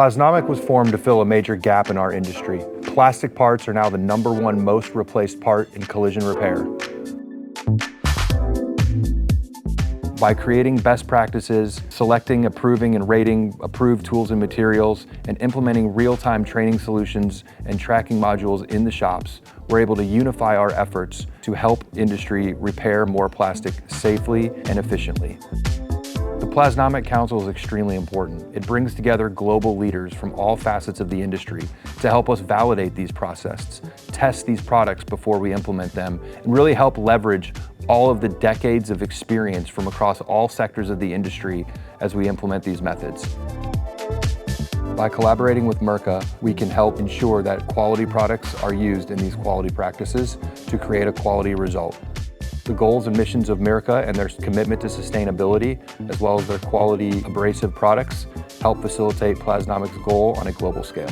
Plasnomic was formed to fill a major gap in our industry. Plastic parts are now the #1 most replaced part in collision repair. By creating best practices, selecting, approving, and rating approved tools and materials, and implementing real-time training solutions and tracking modules in the shops, we're able to unify our efforts to help industry repair more plastic safely and efficiently. The Plasnomic Council is extremely important. It brings together global leaders from all facets of the industry to help us validate these processes, test these products before we implement them, and really help leverage all of the decades of experience from across all sectors of the industry as we implement these methods. By collaborating with Mirka, we can help ensure that quality products are used in these quality practices to create a quality result. The goals and missions of Mirka and their commitment to sustainability, as well as their quality abrasive products, help facilitate Plasnomic's goal on a global scale.